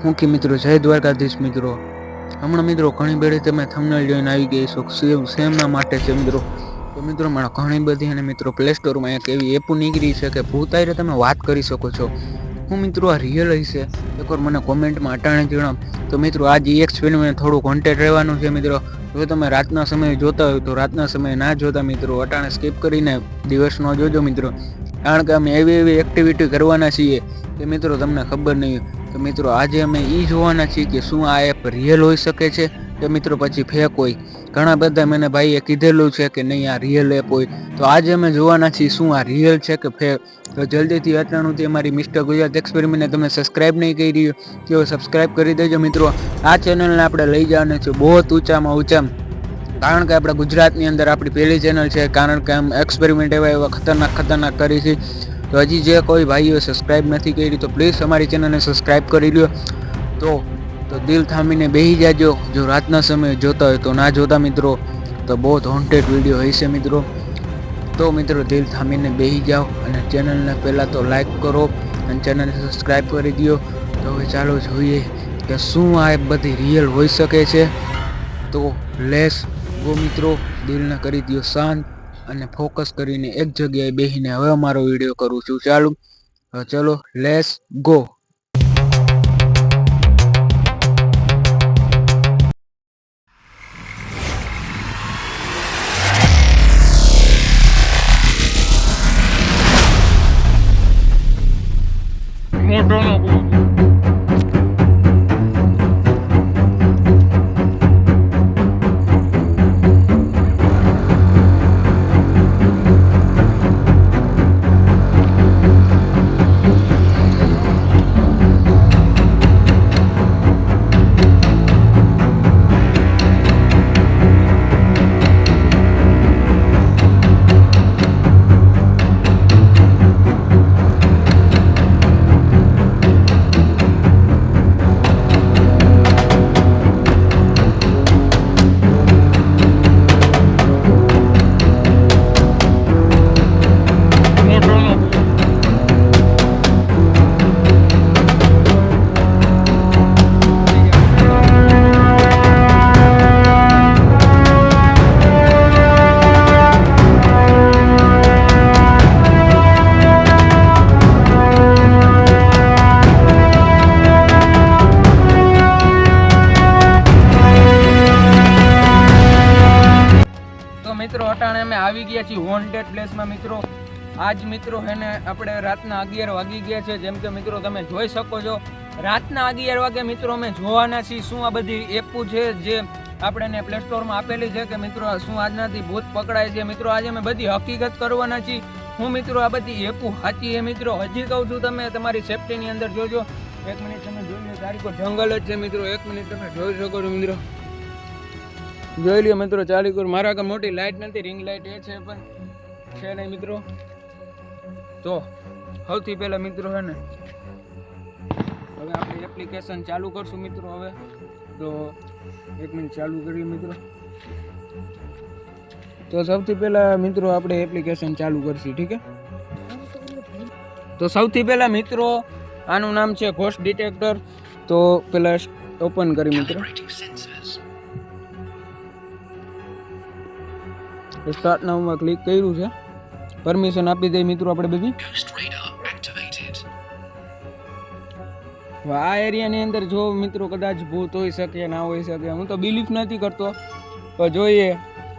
હું કે મિત્રો જય દ્વારકાધીશ મિત્રો. હમણાં મિત્રો ઘણી બધી તમે થંબનેલ જોઈને આવી ગઈ છો સેમના માટે છે મિત્રો. તો મિત્રો મારા ઘણી બધી અને મિત્રો પ્લે સ્ટોરમાં એક એવી એપ નીકળી છે કે ભૂતાયરે તમે વાત કરી શકો છો. હું મિત્રો આ રિયલ હશે એકવાર મને કોમેન્ટમાં અટાણે જણાવ. તો મિત્રો આજ એક્સપેરિમેન્ટ થોડું કોન્ટેન્ટ રહેવાનું છે મિત્રો. જો તમે રાતના સમયે જોતા હોય તો રાતના સમયે ના જોતા મિત્રો અટાણે સ્કીપ કરીને દિવસનો જોજો મિત્રો. કારણ કે અમે એવી એક્ટિવિટી કરવાના છીએ કે મિત્રો તમને ખબર નહીં. તો મિત્રો આજે અમે એ જોવાના છીએ કે શું આ એપ રિયલ હોઈ શકે છે કે મિત્રો પછી ફેક હોય. ઘણા બધા મને ભાઈએ કીધેલું છે કે નહીં આ રિયલ એપ હોય. તો આજે અમે જોવાના છીએ શું આ રિયલ છે કે ફેક. તો જલ્દીથી અત્યારથી અમારી મિસ્ટર ગુજરાત એક્સપેરિમેન્ટને તમે સબસ્ક્રાઇબ નહીં કરી તો સબસ્ક્રાઇબ કરી દેજો મિત્રો. આ ચેનલને આપણે લઈ જવાના છે બહુ ઊંચામાં ઊંચા. કારણ કે આપણા ગુજરાતની અંદર આપણી પહેલી ચેનલ છે. કારણ કે આમ એક્સપેરિમેન્ટ એવા ખતરનાક કરી છે. તો હજી જે કોઈ ભાઈઓ સબસ્ક્રાઇબ નથી કરી તો પ્લીઝ અમારી ચેનલને સબસ્ક્રાઇબ કરી લ્યો. તો દિલ થામીને બેસી જાજો. જો રાતના સમયે જોતા હોય તો ના જોતા મિત્રો. તો બહુ હોન્ટેડ વિડીયો હોય છે મિત્રો. તો મિત્રો દિલ થામીને બેસી જાઓ અને ચેનલને પહેલાં તો લાઈક કરો અને ચેનલને સબસ્ક્રાઇબ કરી દો. તો હવે ચાલો જોઈએ કે શું આ બધી રિયલ હોઈ શકે છે. તો લેસ ગો મિત્રો. દિલને કરી દો શાંત અને ફોકસ કરીને એક જગ્યાએ બેસીને હવે અમારો વિડીયો કરું છું ચાલુ. ચલો લેસ ગો. મિત્રો અટાણે અમે આવી ગયા છીએ વોન્ટેડ પ્લેસમાં મિત્રો. આજ મિત્રો હેને આપણે રાતના 11 વાગી ગયા છે. જેમ કે મિત્રો તમે જોઈ શકો છો રાતના 11 વાગે મિત્રો અમે જોવાના છીએ શું આ બધી એપો છે જે આપણે પ્લે સ્ટોરમાં આપેલી છે કે મિત્રો શું આજનાથી ભૂત પકડાય છે. મિત્રો આજે અમે બધી હકીકત કરવાના છીએ. હું મિત્રો આ બધી એપો સાચી છે મિત્રો. હજી કહું છું તમે તમારી સેફટીની અંદર જોજો. 1 મિનિટ તમે જોઈ લો. તારીખો જંગલ જ છે મિત્રો. 1 મિનિટ તમે જોઈ શકો છો મિત્રો. જોઈ લ્યો મિત્રો. ચાલી કર મારા કે મોટી લાઇટ નથી રિંગ લાઇટ એ છે પણ છે નહીં મિત્રો. તો સૌથી પહેલા મિત્રો છે ને હવે આપણે એપ્લિકેશન ચાલુ કરશું મિત્રો. હવે તો 1 મિનિટ ચાલુ કરીએ મિત્રો. તો સૌથી પહેલા મિત્રો આપણે એપ્લિકેશન ચાલુ કરશું ઠીક છે. તો સૌથી પહેલા મિત્રો આનું નામ છે ઘોસ્ટ ડિટેક્ટર. તો પહેલા ઓપન કરી મિત્રો. સ્ટાર્ટ નાઉમાં ક્લિક કર્યું છે. પરમિશન આપી દઈએ મિત્રો આપણે બધી. આ એરિયાની અંદર જો મિત્રો કદાચ ભૂત હોઈ શકે ના હોઈ શકે. હું તો બિલીફ નથી કરતો પણ જોઈએ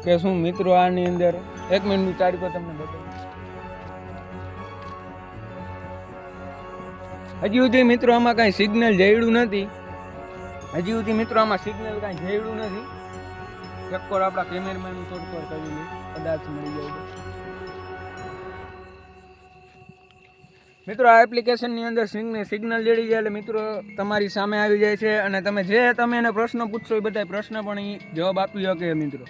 કે શું મિત્રો આની અંદર. 1 મિનિટની તારીખો તમને બતાવું. હજી સુધી મિત્રો આમાં કાંઈ સિગ્નલ જડ્યું નથી. હજી સુધી મિત્રો આમાં સિગ્નલ કાંઈ જડ્યું નથી. ચક્કર આપણા કેમેરામેન થોડુંક કરી લે કદાચ મળી જાય મિત્રો. આ એપ્લિકેશનની અંદર સિગ્નલ જડી જાય એટલે મિત્રો તમારી સામે આવી જાય છે અને તમે એને પ્રશ્ન પૂછશો એ બધા પ્રશ્ન પણ એ જવાબ આપી શકે મિત્રો.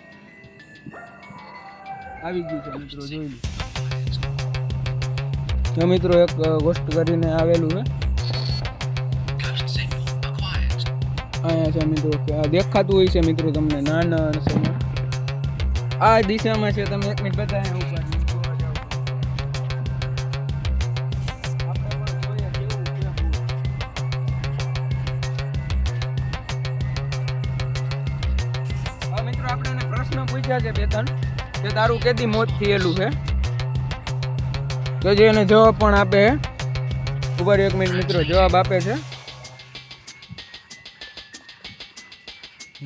આવી ગયું છે મિત્રો. જોઈ લો. તો મિત્રો એક ગોસ્ટ કરીને આવેલું છે અહીંયા છે મિત્રો. દેખાતું હોય છે મિત્રો તમને નાના આ દિશામાં છે. તમે 1 મિનિટ બતાવ્યા ઉપર પૂછ્યા છે 2-3 કે તારું કેદી મોત થયેલું છે, તો જે એને જવાબ પણ આપે. ઉપર 1 મિનિટ મિત્રો જવાબ આપે છે.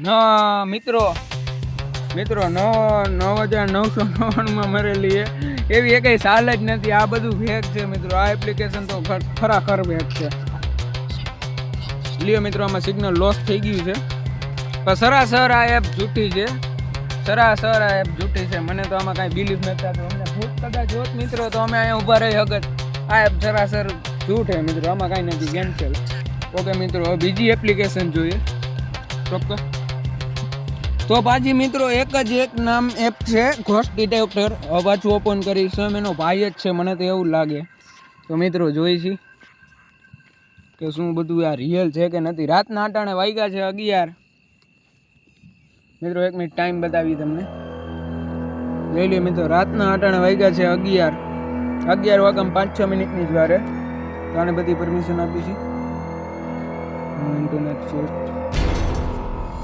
ના મિત્રો 9,999 મરેલી એવી એકઈ સાલ જ નથી. આ બધું ફેક છે મિત્રો. આ એપ્લિકેશન તો ખરાખર ફેક છે. લ્યો મિત્રો આમાં સિગ્નલ લોસ થઈ ગયું છે, પણ સરાસર આ એપ જૂઠી છે. સરાસર આ એપ જૂઠી છે. મને તો આમાં કાંઈ બિલીફ નથી થતું. અમને ભૂત કદાચ જોત મિત્રો તો અમે અહીંયા ઊભા રહી હગત. આ એપ સરાસર જૂઠ છે મિત્રો. આમાં કાંઈ નથી, કેન્સલ. ઓકે મિત્રો હવે બીજી એપ્લિકેશન જોઈએ ચોક્કસ. તો પાછી મિત્રો એક નામ એપ છે ઘોસ્ટ ડિટેક્ટર. હવે પાછું ઓપન કરી. સ્વયં એનો ભાઈ જ છે મને તો એવું લાગે. તો મિત્રો જોઈ છી કે શું બધું આ રિયલ છે કે નથી. રાતના અટાણે વાગ્યા છે 11. મિત્રો 1 મિનિટ ટાઈમ બતાવી તમને લઈ લે મિત્રો. રાતના અટાણે વાગ્યા છે 11 વાગ્યામાં 5-6 મિનિટની જ વારે. તો આને બધી પરમિશન આપી છે. ઇન્ટરનેટ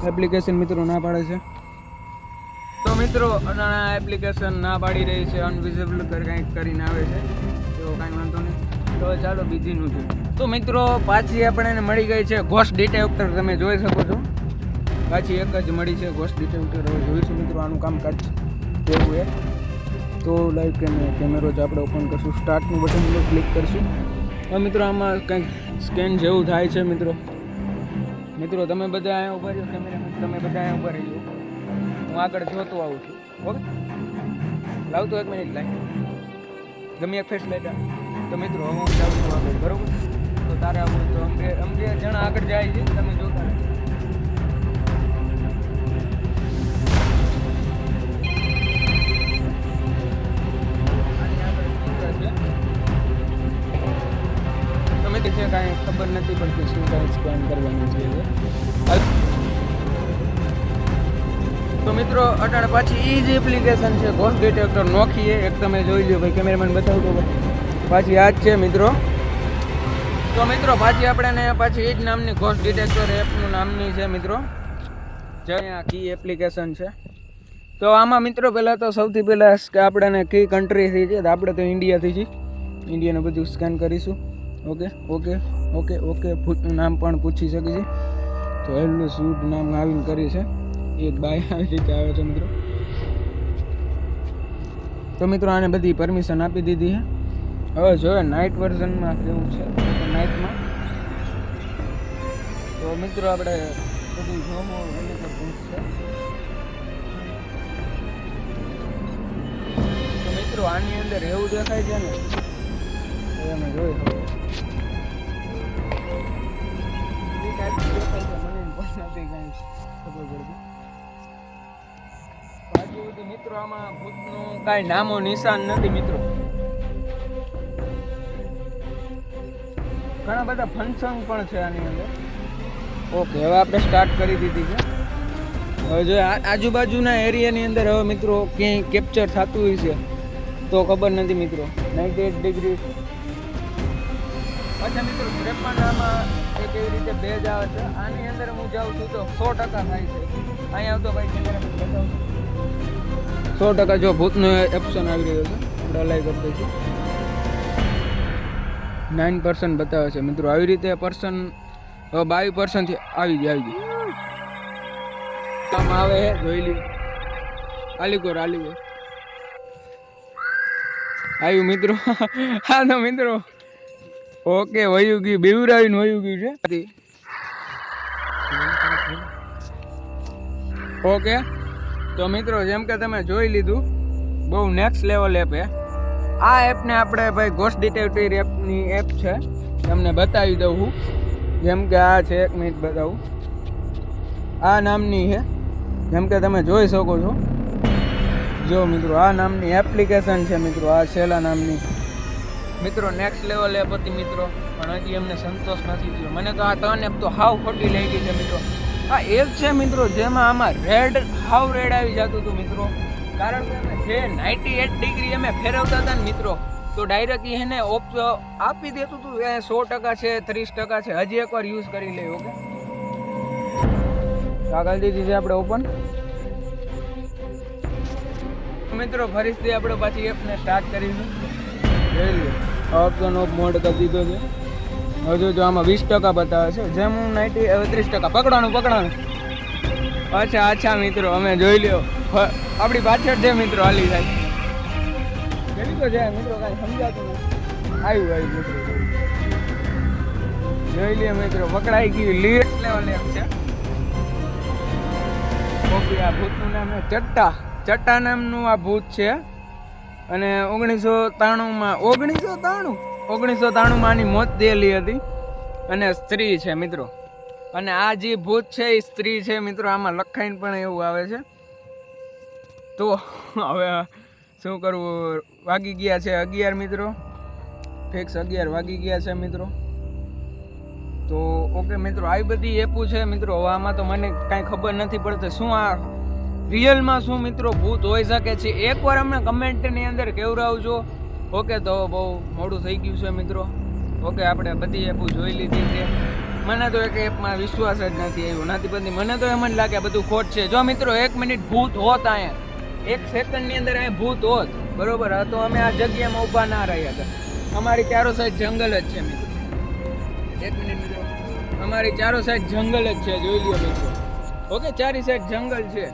એપ્લિકેશન મિત્રો ના પાડે છે. તો મિત્રો આ એપ્લિકેશન ના પાડી રહી છે. અનવિઝિબલ કંઈક કરીને આવે છે. તો કાંઈ વાંધો નહીં. તો ચાલો બીજીનું જોઈએ. તો મિત્રો પાછી આપણને મળી ગઈ છે ઘોસ્ટ ડિટેક્ટર. તમે જોઈ શકો છો પાછી એક જ મળી છે ઘોસ્ટ ડિટેક્ટર. હવે જોઈશું મિત્રો આનું કામકાજ કેવું છે. તો લાઈવ કેમેરો જ આપણે ઓપન કરશું. સ્ટાર્ટનું બટન ક્લિક કરશું. હવે મિત્રો આમાં કંઈક સ્કેન જેવું થાય છે મિત્રો. તમે બધા અહીંયા ઉભા રહ્યો. કેમેરામેન તમે બધા અહીંયા ઉભા રહીજો. હું આગળ જોતો આવું છું. ઓકે લાવતો 1 મિનિટ લાઈન ગમે એક ફેસ લાઈટ. તો મિત્રો હવે હું જાઉં છું આગળ, બરોબર? તો તારે આવું તો અમને જણા આગળ જાય છે. તમે જોતા રહો. છે કાંઈ ખબર નથી પડતી શું કાંઈ સ્કેન કરવાનું છે. તો મિત્રો અટાણે પાછી એ જ એપ્લિકેશન છે ઘોસ્ટ ડિટેક્ટર નોખીએ. એક તમે જોઈ લો ભાઈ, કેમેરામેન બતાવતો ભાઈ. પાછી આ જ છે મિત્રો. તો મિત્રો પાછી આપણે પાછી એ જ નામની ઘોસ્ટ ડિટેક્ટર એપનું નામની છે મિત્રો. જે આ કી એપ્લિકેશન છે. તો આમાં મિત્રો પહેલાં તો સૌથી પહેલાં કે આપણને કઈ કન્ટ્રીથી છે. તો આપણે તો ઇન્ડિયાથી છીએ. ઇન્ડિયાનું બધું સ્કેન કરીશું. ઓકે ભૂતનું નામ પણ પૂછી શકે છે. તો હેલ્લો શૂટ નામ આવીને કરી છે. એક બાય આવી રીતે આવે છે મિત્રો. તો મિત્રો આને બધી પરમિશન આપી દીધી છે. હવે જોઈએ નાઇટ વર્ઝનમાં કેવું છે. નાઇટમાં તો મિત્રો આપણે બધું જોમો છે. તો મિત્રો આની અંદર એવું દેખાય છે ને તમે જોઈ શકો. મિત્રો આમાં ભૂતનું કાંઈ નામો નિશાન નથી મિત્રો. ઘણા બધા ફંક્શન પણ છે આની અંદર. ઓકે હવે આપણે સ્ટાર્ટ કરી દીધી છે. હવે જો આજુબાજુના એરિયાની અંદર હવે મિત્રો ક્યાંય કેપ્ચર થતું હોય છે તો ખબર નથી મિત્રો. 98 ડિગ્રી અચ્છા મિત્રો 53 એ કેવી રીતે ભેજ આવે છે. આની અંદર હું જાઉં છું તો 100% થાય છે. અહીંયા આવતો ભાઈ કેમેરા બતાવું 100% જો ભૂતનો ઓપ્શન આવી રહ્યો છે. આપણે અલાઈ કરી દઈશું. 9% બતાવે છે મિત્રો. આવી રીતે પર્સન 22% થી આવી ગઈ કામ આવે છે. જોઈ લી આલીગોર આવ્યું મિત્રો. હા તો મિત્રો ઓકે વયું ગયું. બેવરાવીને વયું ગયું છે. ઓકે તો મિત્રો જેમ કે તમે જોઈ લીધું બહુ નેક્સ્ટ લેવલ એપ છે આ એપને. આપણે ભાઈ ઘોસ્ટ ડિટેક્ટર એપની એપ છે. તમને બતાવી દઉં હું. જેમ કે આ છે 1 મિનિટ બતાવું. આ નામની છે. જેમ કે તમે જોઈ શકો છો. જો મિત્રો આ નામની એપ્લિકેશન છે મિત્રો. આ શેલા નામની મિત્રો નેક્સ્ટ લેવલ એપ હતી મિત્રો. પણ હજી એમને સંતોષ નથી થયો. મને તો આ 3 એપ તો હાવ ખોટી લાગી છે મિત્રો. આ એક છે મિત્રો જેમાં આમાં હાવ રેડ આવી જતું હતું મિત્રો. કારણ કે અમે જે 98 ડિગ્રી અમે ફેરવતા હતા ને મિત્રો તો ડાયરેક્ટ એને આપી દેતું હતું. એ 100% છે 30% છે. હજી એકવાર યુઝ કરી લઈએ. ઓકે આગળ દીધી છે આપણે ઓપન. મિત્રો ફરીથી આપણે પાછી એપને સ્ટાર્ટ કરીશું. જોઈ લો ઓપ્શન ઓફ મોડ કરી દીધો છે. હજુ જો આમાં 20% બતાવે છે. જેમ હું 30% પકડવાનું. અચ્છા મિત્રો અમે જોઈ લ્યો આપણી પાછળ છે મિત્રો હાલી થાય કેવી તો જાય મિત્રો કાંઈ સમજાતું નથી. આવ્યું મિત્રો જોઈ લ્યો મિત્રો પકડાઈ ગયું લીડ લેવલ એમ છે. ઓકે આ ભૂતનું નામ છે ચટ્ટા નામનું આ ભૂત છે અને 1993 આની મોત થયેલી હતી અને સ્ત્રી છે મિત્રો. અને આ જે ભૂત છે એ સ્ત્રી છે મિત્રો. આમાં લખાઈને પણ એવું આવે છે. તો હવે શું કરવું, વાગી ગયા છે 11 મિત્રો. ફિક્સ 11 વાગી ગયા છે મિત્રો. તો ઓકે મિત્રો આવી બધી એપો છે મિત્રો. હવે આમાં તો મને કાંઈ ખબર નથી પડતી શું આ રિયલમાં શું મિત્રો ભૂત હોઈ શકે છે. એકવાર અમને કમેન્ટની અંદર કહેવડાવજો. ઓકે તો બહુ મોડું થઈ ગયું છે મિત્રો. ઓકે આપણે બધી એપો જોઈ લીધી છે. મને તો એક એપમાં વિશ્વાસ જ નથી આવ્યો નથી બધી. મને તો એમ જ લાગે બધું ખોટ છે. જો મિત્રો 1 મિનિટ ભૂત હોત અહીંયા 1 સેકન્ડની અંદર અહીંયા ભૂત હોત બરોબર તો અમે આ જગ્યામાં ઊભા ના રહ્યા હતા. અમારી ચારો સાઈડ જંગલ જ છે મિત્રો. 1 મિનિટ મિત્રો અમારી ચારો સાઈડ જંગલ જ છે. જોઈ લ્યો મિત્રો. ઓકે ચારી સાઈડ જંગલ છે.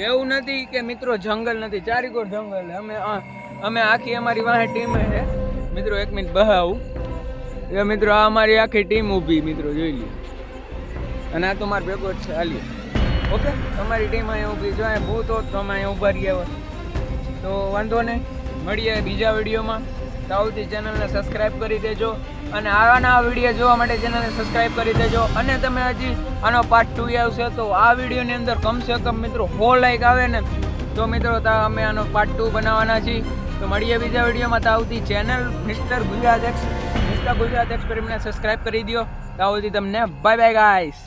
એવું નથી કે મિત્રો જંગલ નથી, ચારીકોર જંગલ. અમે આખી અમારી વાહે ટીમ છે મિત્રો. 1 મિનિટ બહાવું એ મિત્રો આ અમારી આખી ટીમ ઊભી મિત્રો જોઈ લ્યો. અને આ તો મારો ભેગો જ છે હાલી. ઓકે અમારી ટીમ અહીંયા ઊભી. જો અહીંયા ભૂત હોત તો અમે અહીંયા ઊભા રહ્યા હોય. તો વાંધો નહીં, મળીએ બીજા વિડીયોમાં. તાવથી ચેનલને સબસ્ક્રાઈબ કરી દેજો અને આવા વિડીયો જોવા માટે ચેનલને સબસ્ક્રાઈબ કરી દેજો. અને તમે હજી આનો પાર્ટ 2 આવશે તો આ વિડીયોની અંદર કમસે કમ મિત્રો 100 લાઈક આવે ને તો મિત્રો અમે આનો પાર્ટ 2 બનાવવાના છીએ. તો મળીએ બીજા વિડીયોમાં. તાવથી channel mister Gujarat experiment subscribe કરી દો. તાવથી તમને બાય ગાઈસ.